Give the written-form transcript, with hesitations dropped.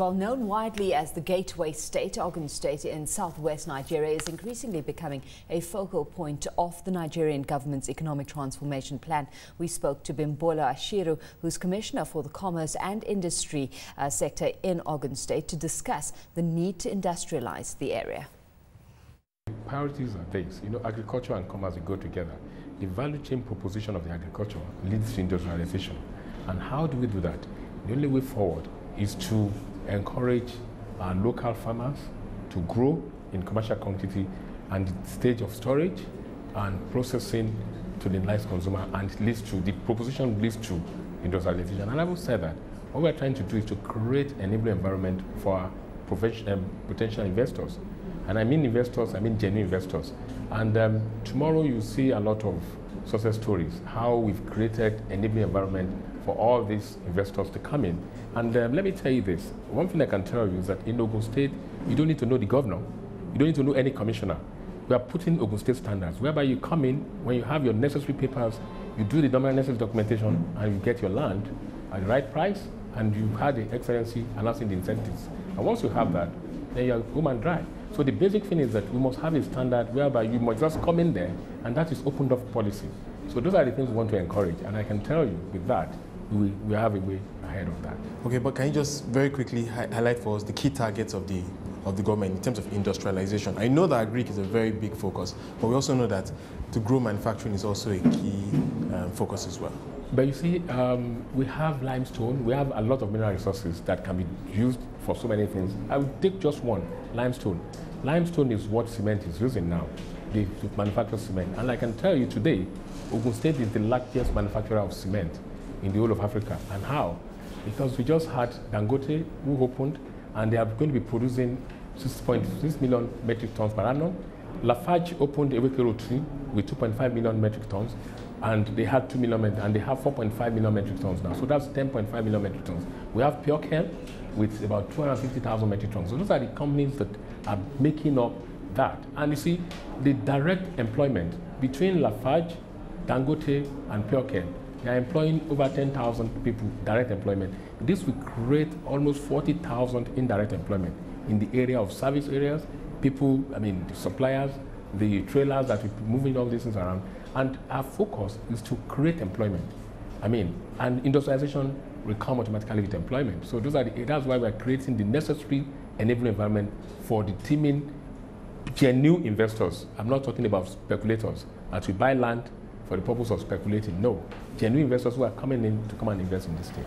Well, known widely as the Gateway State, Ogun State in southwest Nigeria is increasingly becoming a focal point of the Nigerian government's economic transformation plan. We spoke to Bimbola Ashiru, who's Commissioner for the Commerce and Industry sector in Ogun State, to discuss the need to industrialize the area. Priorities are this. Agriculture and commerce go together. The value chain proposition of the agriculture leads to industrialization. And how do we do that? The only way forward is to encourage our local farmers to grow in commercial quantity and the stage of storage and processing to the last consumer, and the proposition leads to industrialization. And I will say that what we're trying to do is to create an enabling environment for our potential investors. And I mean investors, I mean genuine investors. And tomorrow you'll see a lot of success stories, how we've created an enabling environment for all these investors to come in. And let me tell you this, one thing I can tell you is that in Ogun State, you don't need to know the governor, you don't need to know any commissioner. We are putting Ogun State standards, whereby you come in, when you have your necessary papers, you do the normal necessary documentation, and you get your land at the right price, and you've had the excellency announcing the incentives. And once you have that, then you're home and dry. So the basic thing is that we must have a standard whereby you must just come in there, and that is opened up policy. So those are the things we want to encourage, and I can tell you with that, we have a way ahead of that. Okay, but can you just very quickly highlight for us the key targets of the government in terms of industrialization? I know that agric is a very big focus, but we also know that to grow manufacturing is also a key focus as well. But you see, we have limestone, we have a lot of mineral resources that can be used for so many things. I will take just one, limestone. Limestone is what cement is using now, to manufacture cement. And I can tell you today, Ogun State is the largest manufacturer of cement in the whole of Africa. And how? Because we just had Dangote, who opened, and they are going to be producing 6.6 million metric tons per annum. Lafarge opened Ewekero 3 with 2.5 million metric tons, and they had 2 million, and they have 4.5 million metric tons now. So that's 10.5 million metric tons. We have Pure with about 250,000 metric tons. So those are the companies that are making up that. And you see, the direct employment between Lafarge, Dangote, and Pure, they are employing over 10,000 people, direct employment. This will create almost 40,000 indirect employment in the area of service areas, people, the suppliers, the trailers that will be moving all these things around. And our focus is to create employment. And industrialization will come automatically with employment. So that's why we're creating the necessary enabling environment for the teaming genuine investors. I'm not talking about speculators that will buy land for the purpose of speculating. No, genuine investors who are coming in to come and invest in the state.